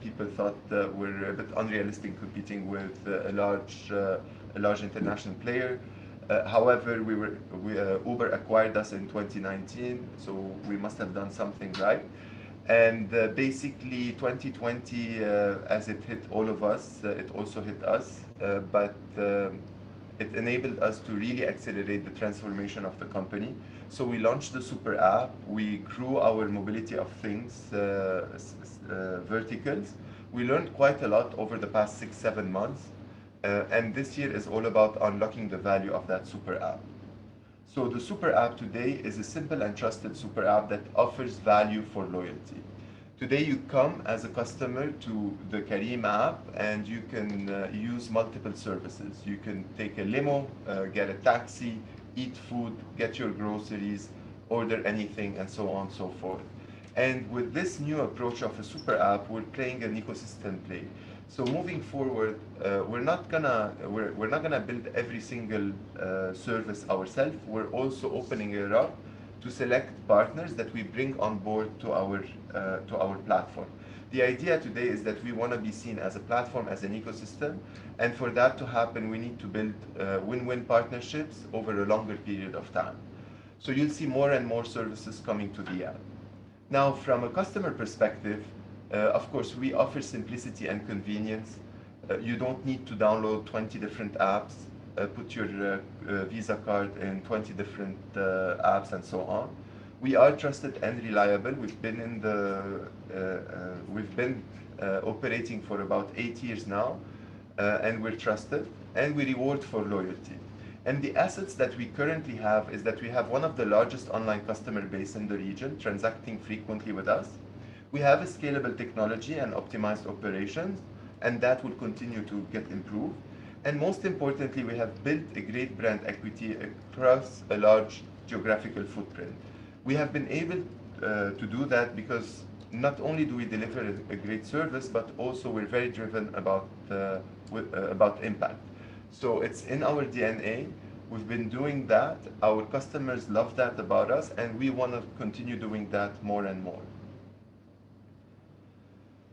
people thought were a bit unrealistic competing with a large international player. However, Uber acquired us in 2019, so we must have done something right. And basically, 2020, as it hit all of us, it also hit us, but it enabled us to really accelerate the transformation of the company. So we launched the super app, we grew our mobility of things verticals. We learned quite a lot over the past 6, 7 months, and this year is all about unlocking the value of that super app. So the super app today is a simple and trusted super app that offers value for loyalty. Today you come as a customer to the Careem app and you can use multiple services. You can take a limo, get a taxi, eat food, get your groceries, order anything, and so on and so forth. And with this new approach of a super app, we're playing an ecosystem play. So moving forward, we're not gonna build every single service ourselves. We're also opening it up to select partners that we bring on board to our platform. The idea today is that we want to be seen as a platform, as an ecosystem, and for that to happen, we need to build win-win partnerships over a longer period of time. So you'll see more and more services coming to the app. Now, from a customer perspective, of course, we offer simplicity and convenience. You don't need to download 20 different apps, put your Visa card in 20 different apps, and so on. We are trusted and reliable. We've been operating for about 8 years now, and we're trusted, and we reward for loyalty. And the assets that we currently have is that we have one of the largest online customer base in the region, transacting frequently with us. We have a scalable technology and optimized operations, and that will continue to get improved. And most importantly, we have built a great brand equity across a large geographical footprint. We have been able to do that because not only do we deliver a great service, but also we're very driven about impact. So it's in our DNA. We've been doing that. Our customers love that about us, and we want to continue doing that more and more.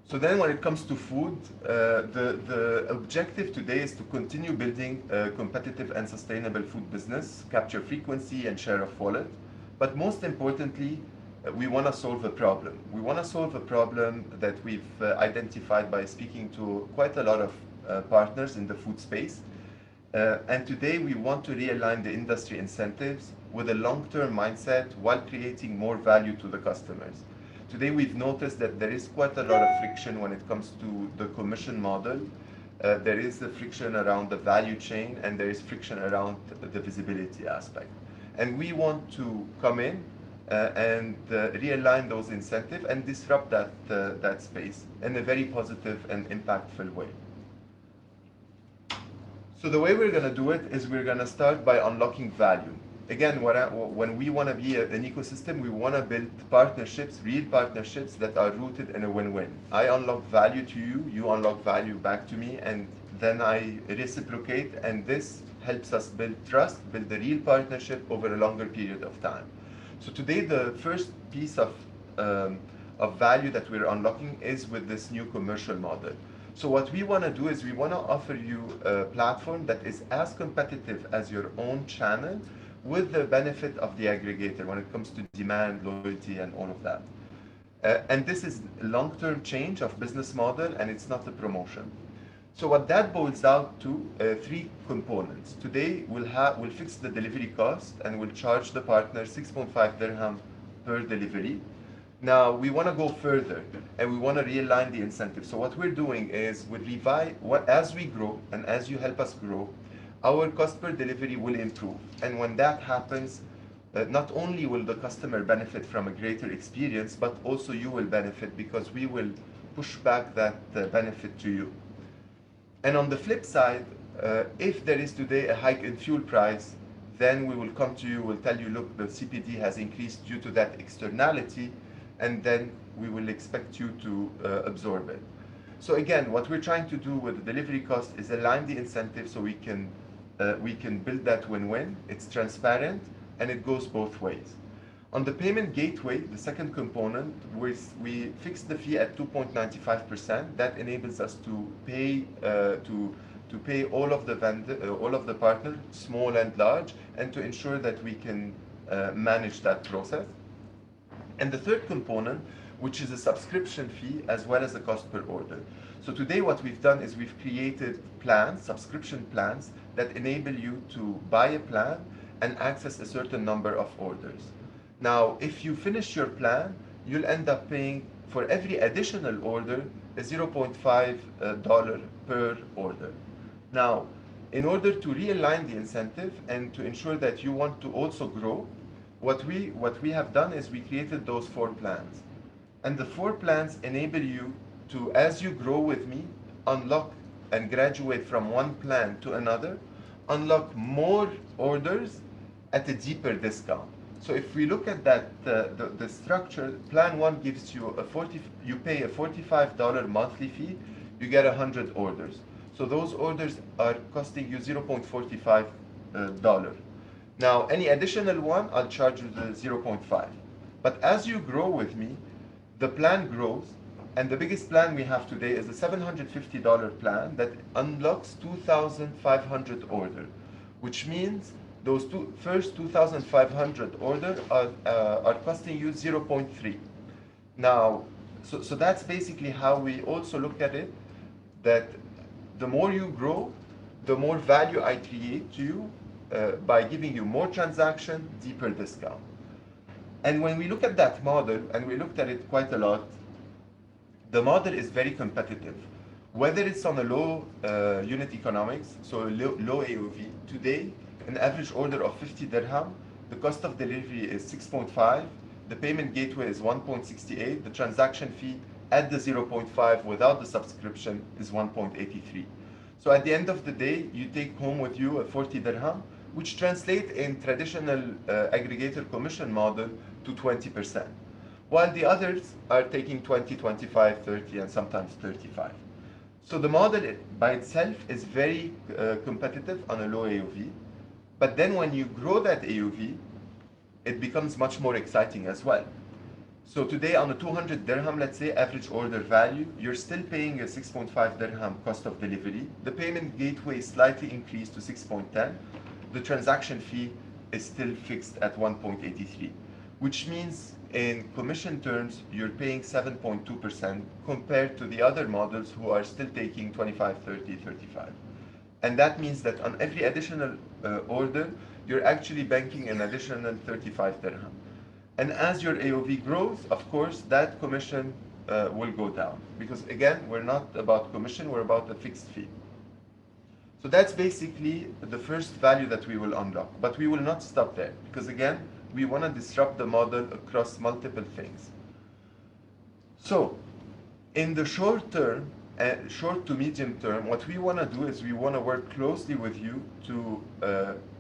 So then when it comes to food, the objective today is to continue building a competitive and sustainable food business, capture frequency and share of wallet. But most importantly, we want to solve a problem. We want to solve a problem that we've identified by speaking to quite a lot of partners in the food space. And today we want to realign the industry incentives with a long-term mindset while creating more value to the customers. Today we've noticed that there is quite a lot of friction when it comes to the commission model. There is the friction around the value chain, and there is friction around the visibility aspect. And we want to come in and realign those incentives and disrupt that space in a very positive and impactful way. So the way we're going to do it is we're going to start by unlocking value. Again, when we want to be an ecosystem, we want to build partnerships, real partnerships that are rooted in a win-win. I unlock value to you, you unlock value back to me, and then I reciprocate, and this helps us build trust, build a real partnership over a longer period of time. So today, the first piece of value that we're unlocking is with this new commercial model. So what we want to do is we want to offer you a platform that is as competitive as your own channel, with the benefit of the aggregator when it comes to demand, loyalty, and all of that. And this is a long-term change of business model, and it's not a promotion. So what that boils out to, 3 components. Today, we'll fix the delivery cost, and we'll charge the partner 6.5 dirham per delivery. Now, we want to go further, and we want to realign the incentive. So what we're doing is, as we grow, and as you help us grow, our cost per delivery will improve. And when that happens, not only will the customer benefit from a greater experience, but also you will benefit because we will push back that benefit to you. And on the flip side, if there is today a hike in fuel price, then we will come to you, we'll tell you, look, the CPD has increased due to that externality, and then we will expect you to absorb it. So again, what we're trying to do with the delivery cost is align the incentive so we can build that win-win. It's transparent, and it goes both ways. On the payment gateway, the second component, we fixed the fee at 2.95%. That enables us to pay to pay all of the all of the partners, small and large, and to ensure that we can manage that process. And the third component, which is a subscription fee as well as a cost per order. So today what we've done is we've created plans, subscription plans, that enable you to buy a plan and access a certain number of orders. Now, if you finish your plan, you'll end up paying for every additional order a $0.5 per order. Now, in order to realign the incentive and to ensure that you want to also grow, what we have done is we created those 4 plans. And the 4 plans enable you to, as you grow with me, unlock and graduate from one plan to another, unlock more orders at a deeper discount. So if we look at that, the structure, plan 1 gives you you pay a $45 monthly fee, you get 100 orders. So those orders are costing you $0.45. Now, any additional one, I'll charge you the 0.5. But as you grow with me, the plan grows, and the biggest plan we have today is a $750 plan that unlocks 2,500 orders, which means those first 2,500 orders are costing you 0.3. Now, so that's basically how we also look at it, that the more you grow, the more value I create to you by giving you more transaction, deeper discount. And when we look at that model, and we looked at it quite a lot, the model is very competitive. Whether it's on a low unit economics, so low AOV, today, an average order of 50 dirham, the cost of delivery is 6.5, the payment gateway is 1.68, the transaction fee at the 0.5 without the subscription is 1.83. So at the end of the day, you take home with you a 40 dirham, which translates in traditional aggregator commission model to 20%, while the others are taking 20, 25, 30, and sometimes 35. So the model by itself is very competitive on a low AOV, but then when you grow that AOV, it becomes much more exciting as well. So today on a 200 dirham, let's say, average order value, you're still paying a 6.5 dirham cost of delivery. The payment gateway is slightly increased to 6.10. The transaction fee is still fixed at 1.83, which means in commission terms, you're paying 7.2% compared to the other models who are still taking 25, 30, 35. And that means that on every additional order, you're actually banking an additional 35 dirham. And as your AOV grows, of course, that commission will go down. Because again, we're not about commission, we're about a fixed fee. So that's basically the first value that we will unlock. But we will not stop there. Because again, we want to disrupt the model across multiple things. So, in the short term, short to medium term, what we want to do is we want to work closely with you to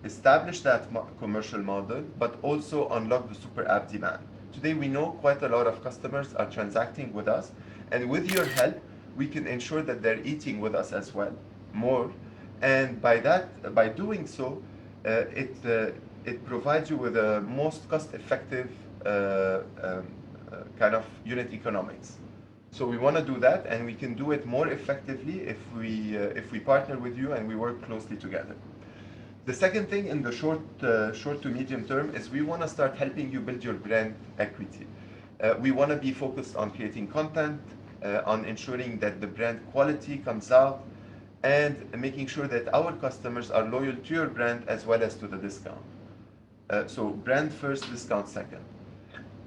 establish that commercial model, but also unlock the super app demand. Today we know quite a lot of customers are transacting with us, and with your help, we can ensure that they're eating with us as well, more. And by doing so, it provides you with a most cost-effective kind of unit economics. So we want to do that, and we can do it more effectively if we partner with you and we work closely together. The second thing in the short to medium term is we want to start helping you build your brand equity. We want to be focused on creating content, on ensuring that the brand quality comes out, and making sure that our customers are loyal to your brand as well as to the discount. So brand first, discount second.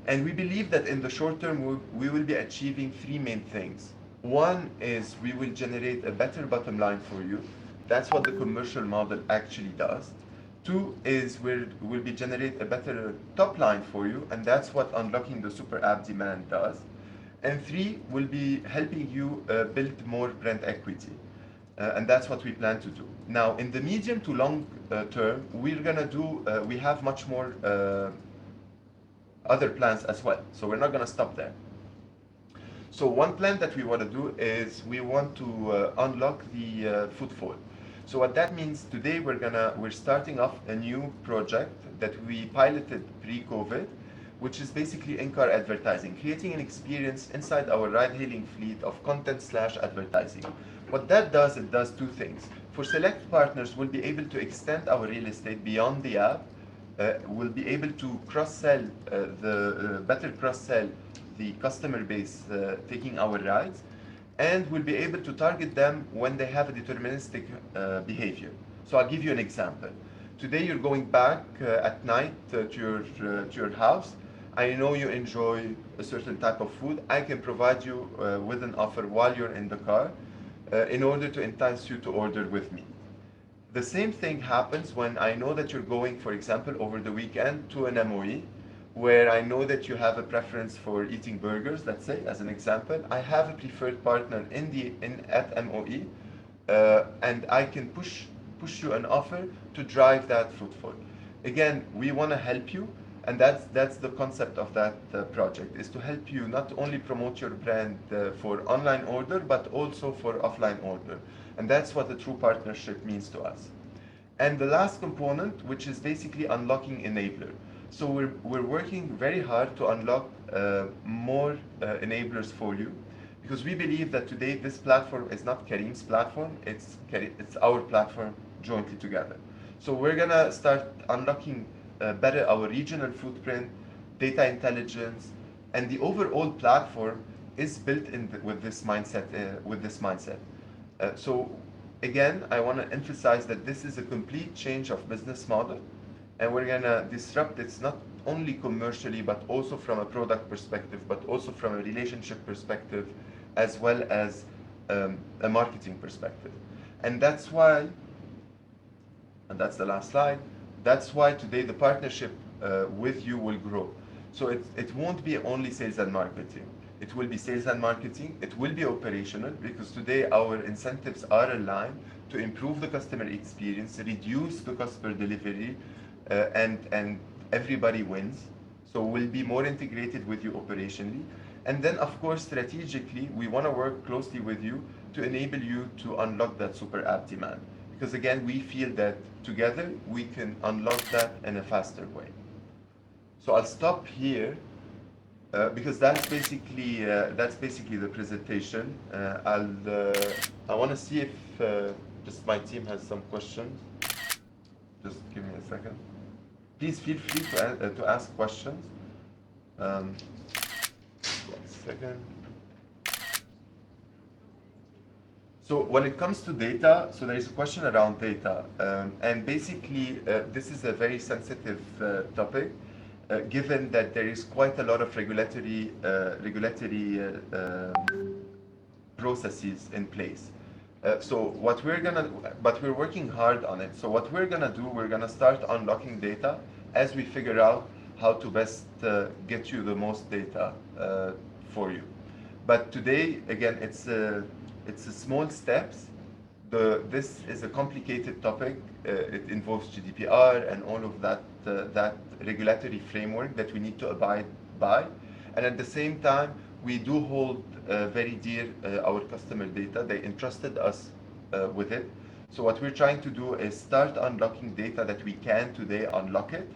And we believe that in the short term, we will be achieving 3 main things. One is we will generate a better bottom line for you. That's what the commercial model actually does. 2 is we'll be generate a better top line for you, and that's what unlocking the super app demand does. And 3 will be helping you build more brand equity. And that's what we plan to do. Now, in the medium to long term, we have much more other plans as well. So we're not going to stop there. So one plan that we want to do is we want to unlock the footfall. So what that means today, we're starting off a new project that we piloted pre-COVID, which is basically in-car advertising, creating an experience inside our ride-hailing fleet of content/advertising. What that does, it does two things. For select partners, we'll be able to extend our real estate beyond the app. We'll be able to cross-sell, better cross-sell the customer base taking our rides, and we'll be able to target them when they have a deterministic behavior. So I'll give you an example. Today you're going back at night to your house. I know you enjoy a certain type of food. I can provide you with an offer while you're in the car in order to entice you to order with me. The same thing happens when I know that you're going, for example, over the weekend to an MOE, where I know that you have a preference for eating burgers, let's say, as an example. I have a preferred partner at MOE, and I can push you an offer to drive that footfall. Again, we want to help you, and that's the concept of that project, is to help you not only promote your brand for online order, but also for offline order. And that's what a true partnership means to us. And the last component, which is basically unlocking enabler. So we're working very hard to unlock more enablers for you, because we believe that today this platform is not Careem's platform, it's our platform jointly together. So we're gonna start unlocking better our regional footprint, data intelligence, and the overall platform is built with this mindset. So again, I want to emphasize that this is a complete change of business model, and we're gonna disrupt it not only commercially, but also from a product perspective, but also from a relationship perspective, as well as a marketing perspective. And that's why, and that's the last slide, that's why today the partnership with you will grow. So it won't be only sales and marketing. It will be sales and marketing. It will be operational, because today our incentives are aligned to improve the customer experience, reduce the cost per delivery, and everybody wins. So we'll be more integrated with you operationally. And then, of course, strategically, we want to work closely with you to enable you to unlock that super app demand. Because again, we feel that together we can unlock that in a faster way. So I'll stop here. Because that's basically the presentation. I want to see if just my team has some questions. Just give me a second. Please feel free to ask questions. 1 second. So when it comes to data, so there is a question around data, and basically this is a very sensitive topic. Given that there is quite a lot of regulatory processes in place. But we're working hard on it. So what we're gonna do, we're gonna start unlocking data as we figure out how to best get you the most data for you. But today, again, it's a small steps. This is a complicated topic. It involves GDPR and all of that regulatory framework that we need to abide by. And at the same time, we do hold very dear our customer data. They entrusted us with it. So what we're trying to do is start unlocking data that we can today unlock it,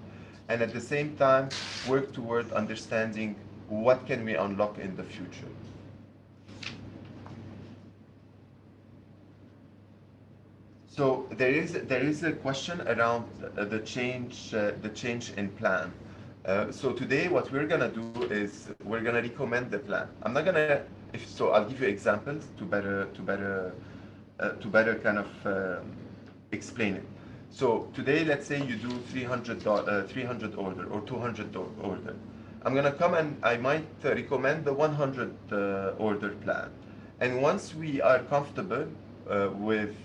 and at the same time work toward understanding what can we unlock in the future. So there is a question around the change in plan. So today what we're gonna do is we're gonna recommend the plan. I'm not gonna I'll give you examples to better kind of explain it. So today, let's say you do 300 order or 200 order. I'm gonna come and I might recommend the 100 order plan. And once we are comfortable with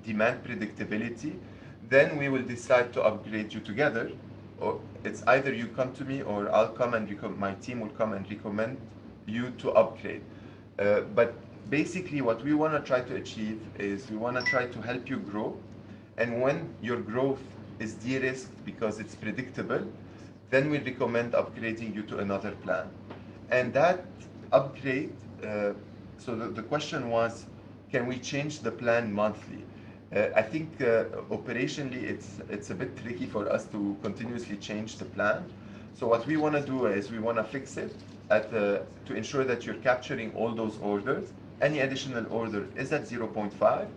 demand predictability, then we will decide to upgrade you together. Or it's either you come to me, or I'll come and my team will come and recommend you to upgrade. But basically, what we want to try to achieve is we want to try to help you grow. And when your growth is de-risked because it's predictable, then we recommend upgrading you to another plan. And that upgrade, so the question was, can we change the plan monthly? I think operationally it's a bit tricky for us to continuously change the plan. So what we want to do is we want to fix it to ensure that you're capturing all those orders. Any additional order is at 0.5.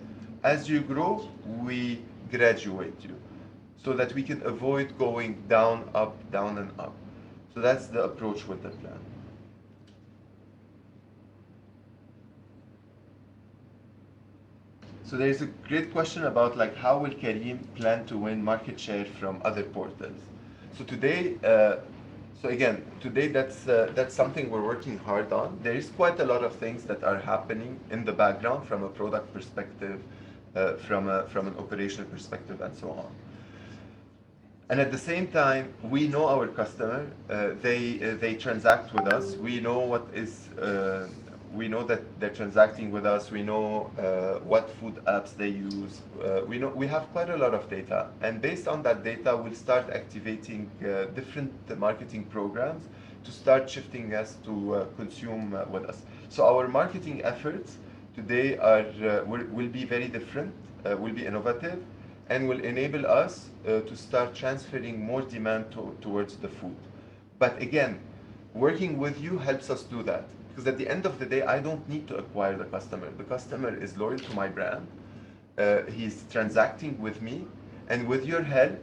As you grow, we graduate you so that we can avoid going down, up, down, and up. So that's the approach with the plan. So there's a great question about like how will Careem plan to win market share from other portals. So today, today that's something we're working hard on. There is quite a lot of things that are happening in the background from a product perspective, from an operational perspective, and so on. And at the same time, we know our customer. They transact with us. We know what is. We know that they're transacting with us. We know what food apps they use. We have quite a lot of data, and based on that data, we'll start activating different marketing programs to start shifting us to consume with us. So our marketing efforts today will be very different. Will be innovative and will enable us to start transferring more demand towards the food. But again, working with you helps us do that. Because at the end of the day, I don't need to acquire the customer. The customer is loyal to my brand. He's transacting with me. And with your help,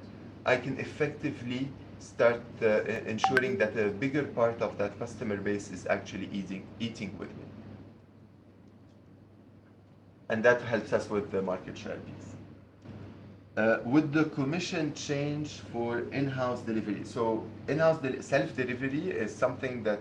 I can effectively start ensuring that a bigger part of that customer base is actually eating with me. And that helps us with the market share piece. Would the commission change for in-house delivery? So in-house self-delivery is something that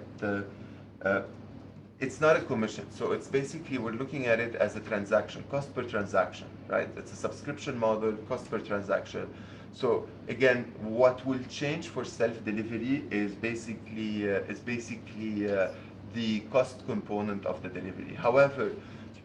it's not a commission. So it's basically we're looking at it as a transaction, cost per transaction, right? It's a subscription model, cost per transaction. So again, what will change for self-delivery is basically the cost component of the delivery. However,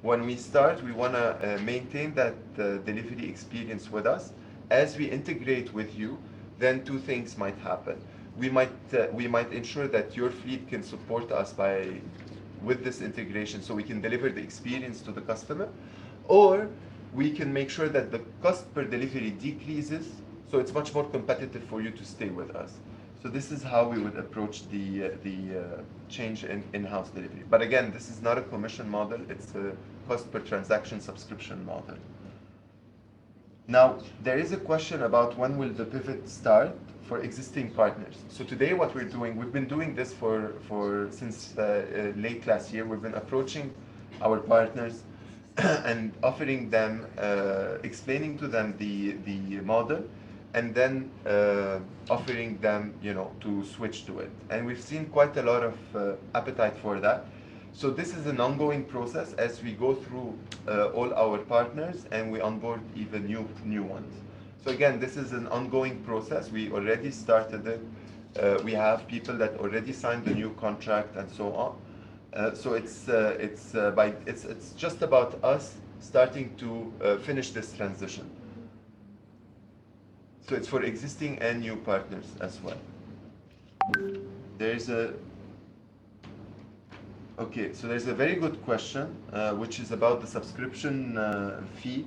when we start, we want to maintain that delivery experience with us. As we integrate with you, then two things might happen. We might ensure that your fleet can support us with this integration, so we can deliver the experience to the customer, or we can make sure that the cost per delivery decreases, so it's much more competitive for you to stay with us. So this is how we would approach the change in in-house delivery. But again, this is not a commission model, it's a cost per transaction subscription model. Now, there is a question about when will the pivot start for existing partners. So today what we're doing, we've been doing this since late last year. We've been approaching our partners and offering them, explaining to them the model, and then offering them, to switch to it. And we've seen quite a lot of appetite for that. So this is an ongoing process as we go through all our partners and we onboard even new ones. So again, this is an ongoing process. We already started it. We have people that already signed the new contract and so on. So it's just about us starting to finish this transition. So it's for existing and new partners as well. There's a very good question, which is about the subscription fee.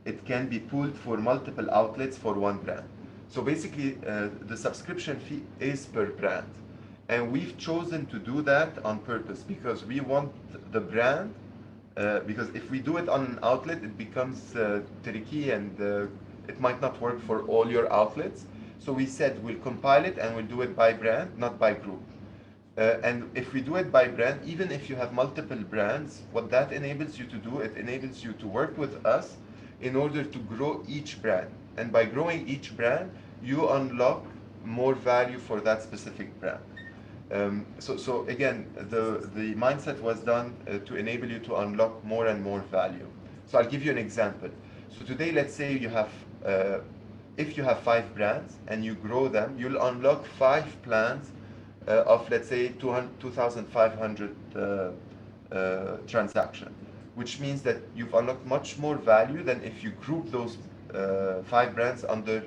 It can be pooled for multiple outlets for one brand. So basically, the subscription fee is per brand. And we've chosen to do that on purpose because we want the brand, because if we do it on an outlet, it becomes tricky and it might not work for all your outlets. So we said we'll compile it and we'll do it by brand, not by group. And if we do it by brand, even if you have multiple brands, what that enables you to do, it enables you to work with us in order to grow each brand. And by growing each brand, you unlock more value for that specific brand. So again, the mindset was done to enable you to unlock more and more value. So I'll give you an example. So today, let's say if you have 5 brands and you grow them, you'll unlock 5 plans of, let's say, 2,500 transaction, which means that you've unlocked much more value than if you group those 5 brands under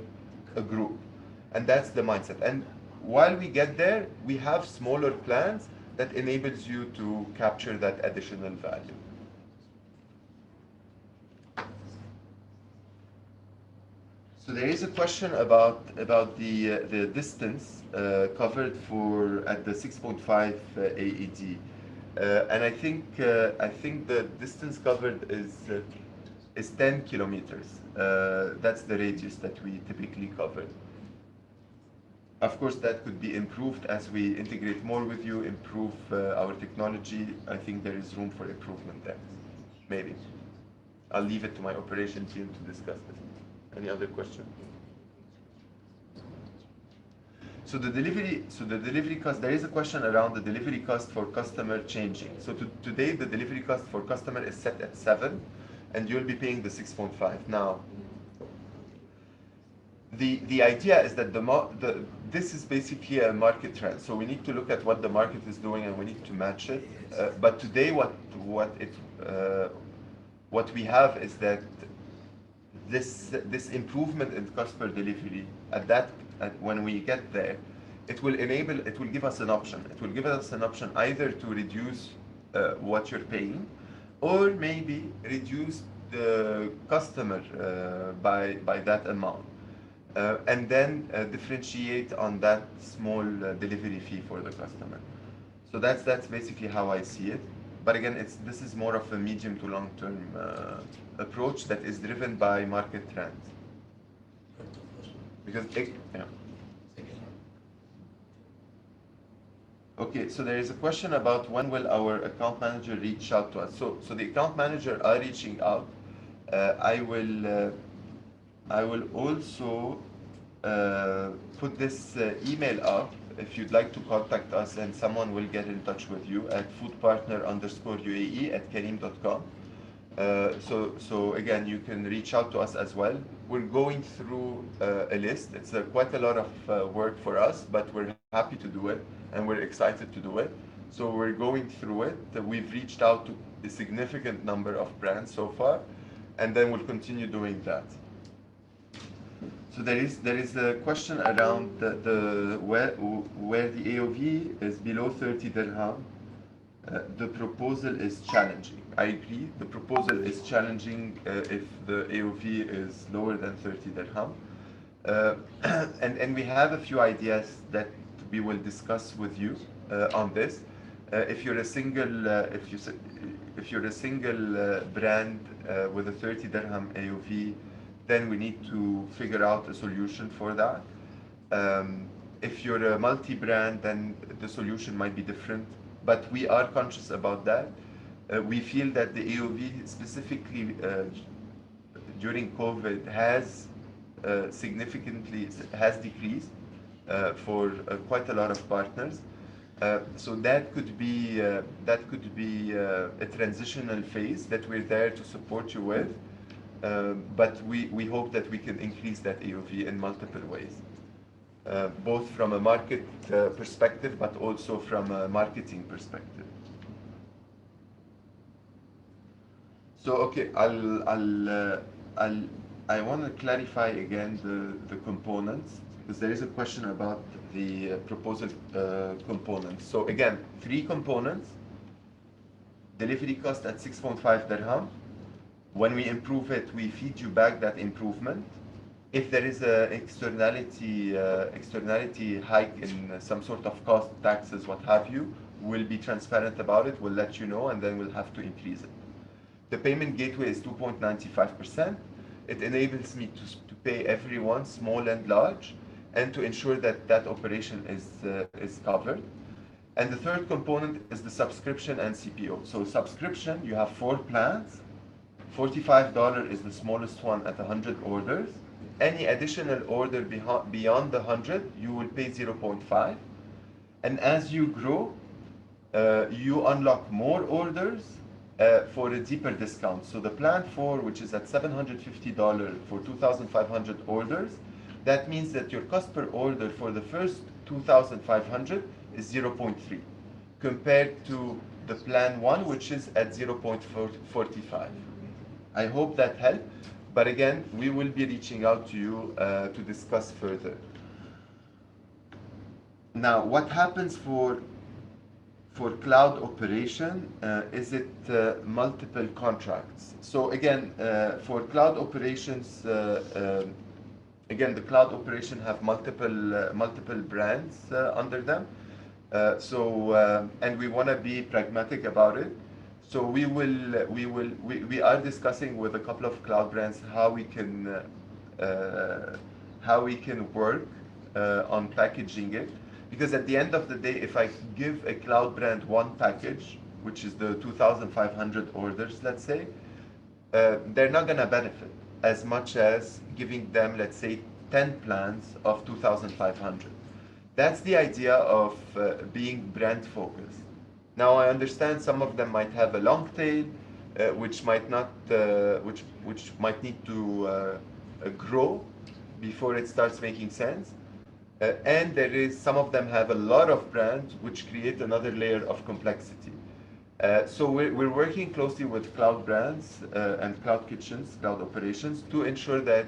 a group. And that's the mindset. And while we get there, we have smaller plans that enables you to capture that additional value. So there is a question about the distance covered for at the 6.5 AED, and I think the distance covered is 10 kilometers. That's the radius that we typically cover. Of course, that could be improved as we integrate more with you, improve our technology. I think there is room for improvement there. Maybe. I'll leave it to my operation team to discuss this. Any other question? So the delivery cost, there is a question around the delivery cost for customer changing. So today the delivery cost for customer is set at 7 and you'll be paying the 6.5. Now, the idea is that this is basically a market trend. So we need to look at what the market is doing and we need to match it. But today what we have is that this improvement in cost per delivery when we get there, it will give us an option. It will give us an option either to reduce what you're paying, or maybe reduce the customer by that amount, and then differentiate on that small delivery fee for the customer. So that's basically how I see it. But again, this is more of a medium to long term approach that is driven by market trends. Because yeah. Okay, so there is a question about when will our account manager reach out to us. So the account manager are reaching out. I will also put this email up if you'd like to contact us, and someone will get in touch with you at foodpartner_UAE@careem.com. So again, you can reach out to us as well. We're going through a list. It's quite a lot of work for us, but we're happy to do it and we're excited to do it. So we're going through it. We've reached out to a significant number of brands so far, and then we'll continue doing that. So there is a question around where the AOV is below 30 dirham. The proposal is challenging. I agree. The proposal is challenging if the AOV is lower than 30 dirham. And we have a few ideas that we will discuss with you on this. If you're a single brand with a 30 dirham AOV, then we need to figure out a solution for that. If you're a multi-brand, then the solution might be different, but we are conscious about that. We feel that the AOV specifically during COVID has significantly decreased for quite a lot of partners. So that could be a transitional phase that we're there to support you with. But we hope that we can increase that AOV in multiple ways, both from a market perspective, but also from a marketing perspective. So okay, I want to clarify again the components, because there is a question about the proposal components. So again, 3 components: delivery cost at 6.5 dirham. When we improve it, we feed you back that improvement. If there is a externality hike in some sort of cost, taxes, what have you, we'll be transparent about it. We'll let you know, and then we'll have to increase it. The payment gateway is 2.95%. It enables me to pay everyone, small and large, and to ensure that that operation is covered. And the third component is the subscription and CPO. So subscription, you have 4 plans. $45 is the smallest one at 100 orders. Any additional order beyond the 100, you will pay 0.5. And as you grow, you unlock more orders for a deeper discount. So the plan 4, which is at $750 for 2,500 orders, that means that your cost per order for the first 2,500 is 0.3, compared to the plan 1, which is at 0.45. I hope that helped, but again, we will be reaching out to you to discuss further. Now, what happens for cloud operation? Is it multiple contracts? So again, for cloud operations, again, the cloud operation have multiple brands under them. And we want to be pragmatic about it. So we are discussing with a couple of cloud brands how we can work on packaging it. Because at the end of the day, if I give a cloud brand one package, which is the 2,500 orders, let's say, they're not going to benefit as much as giving them, let's say, 10 plans of 2,500. That's the idea of being brand focused. Now I understand some of them might have a long tail, which might not, which might need to grow before it starts making sense. And there is some of them have a lot of brands, which create another layer of complexity. So we're working closely with cloud brands and cloud kitchens, cloud operations, to ensure that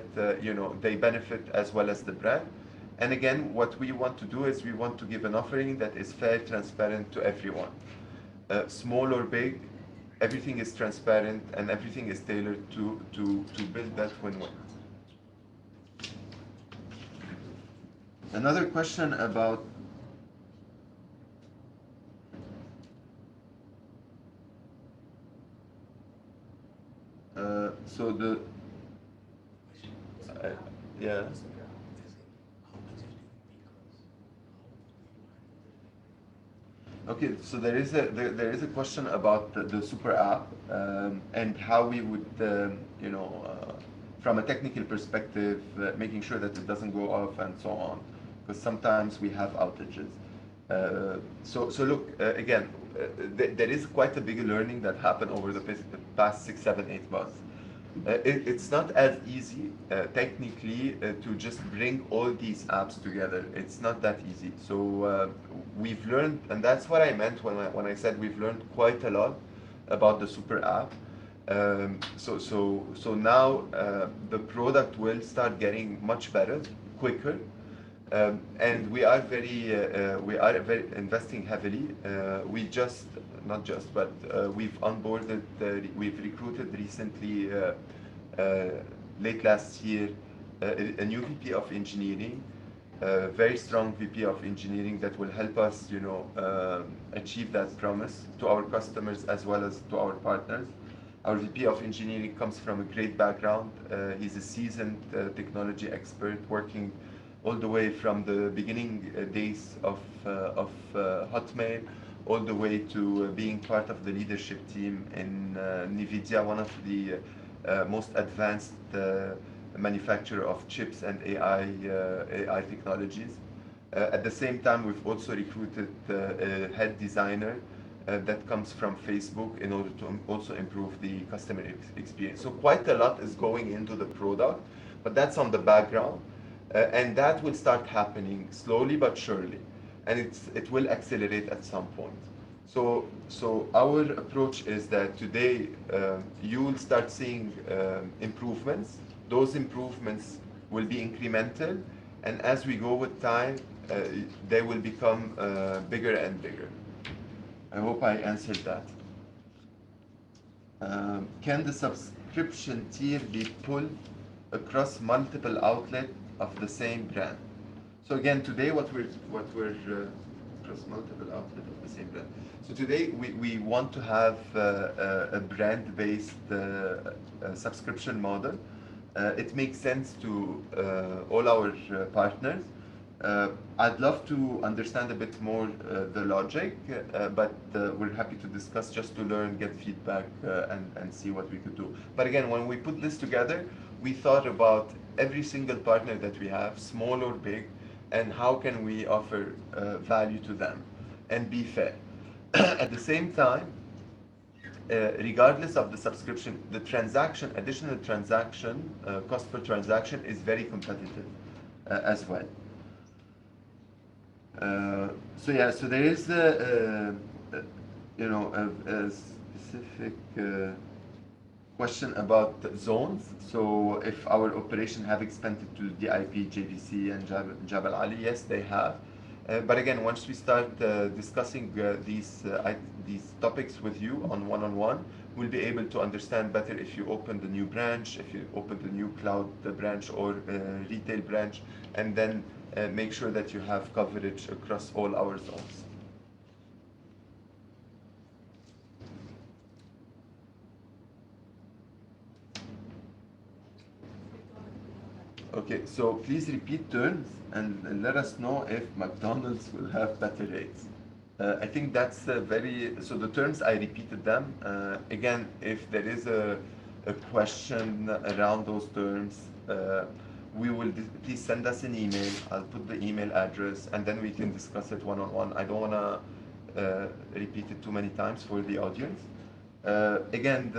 they benefit as well as the brand. And again, what we want to do is we want to give an offering that is fair, transparent to everyone. Small or big, everything is transparent and everything is tailored to build that win-win. Another question about so the yeah. Okay, so there is a question about the super app and how we would from a technical perspective making sure that it doesn't go off and so on, because sometimes we have outages. So look again, there is quite a big learning that happened over the past 6, 7, 8 months. It's not as easy technically to just bring all these apps together. It's not that easy. So we've learned, and that's what I meant when I said we've learned quite a lot about the super app. So now the product will start getting much better, quicker. And we are very investing heavily. We just not just, but we've onboarded, we've recruited recently, late last year, a new VP of engineering, a very strong VP of engineering that will help us, achieve that promise to our customers as well as to our partners. Our VP of engineering comes from a great background. He's a seasoned technology expert working all the way from the beginning days of Hotmail, all the way to being part of the leadership team in NVIDIA, one of the most advanced manufacturer of chips and AI technologies. At the same time, we've also recruited a head designer that comes from Facebook in order to also improve the customer experience. So quite a lot is going into the product, but that's on the background. And that will start happening slowly but surely, and it will accelerate at some point. So our approach is that today you will start seeing improvements. Those improvements will be incremental, and as we go with time, they will become bigger and bigger. I hope I answered that. Can the subscription tier be pulled across multiple outlets of the same brand? So again, today what we're across multiple outlets of the same brand. So today we want to have a brand-based subscription model. It makes sense to all our partners. I'd love to understand a bit more the logic, but we're happy to discuss just to learn, get feedback, and see what we could do. But again, when we put this together, we thought about every single partner that we have, small or big, and how can we offer value to them and be fair. At the same time, regardless of the subscription, the additional transaction, cost per transaction is very competitive as well. So there is a specific question about zones. So if our operation have expanded to DIP, JVC, and Jabal Ali, yes, they have. But again, once we start discussing these topics with you on one-on-one, we'll be able to understand better if you open the new branch, if you open the new cloud branch or retail branch, and then make sure that you have coverage across all our zones. Okay, so please repeat terms and let us know if McDonald's will have better rates. I think that's so the terms I repeated them. Again, if there is a question around those terms, please send us an email. I'll put the email address and then we can discuss it one on one. I don't want to repeat it too many times for the audience. Again,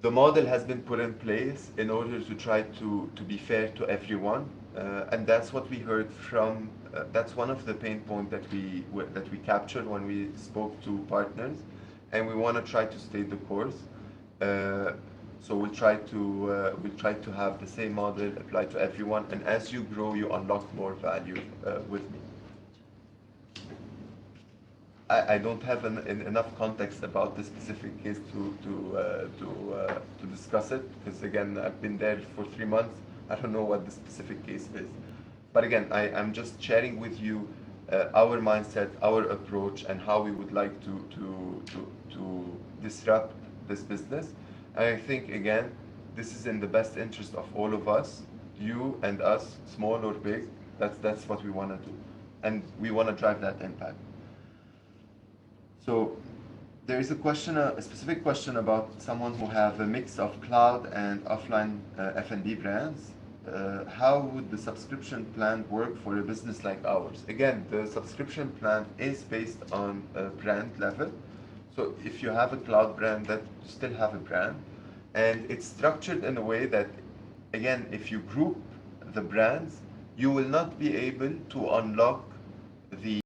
the model has been put in place in order to try to be fair to everyone, and that's what we heard from. That's one of the pain points that we captured when we spoke to partners, and we want to try to stay the course. So we'll try to have the same model apply to everyone, and as you grow, you unlock more value with me. I don't have enough context about this specific case to discuss it because again I've been there for 3 months. I don't know what the specific case is, but again I'm just sharing with you our mindset, our approach, and how we would like to disrupt this business. And I think again this is in the best interest of all of us, you and us, small or big. That's what we want to do, and we want to drive that impact. So there is a specific question about someone who have a mix of cloud and offline F&B brands. How would the subscription plan work for a business like ours? Again, the subscription plan is based on a brand level. So if you have a cloud brand, that you still have a brand, and it's structured in a way that, again, if you group the brands, you will not be able to unlock the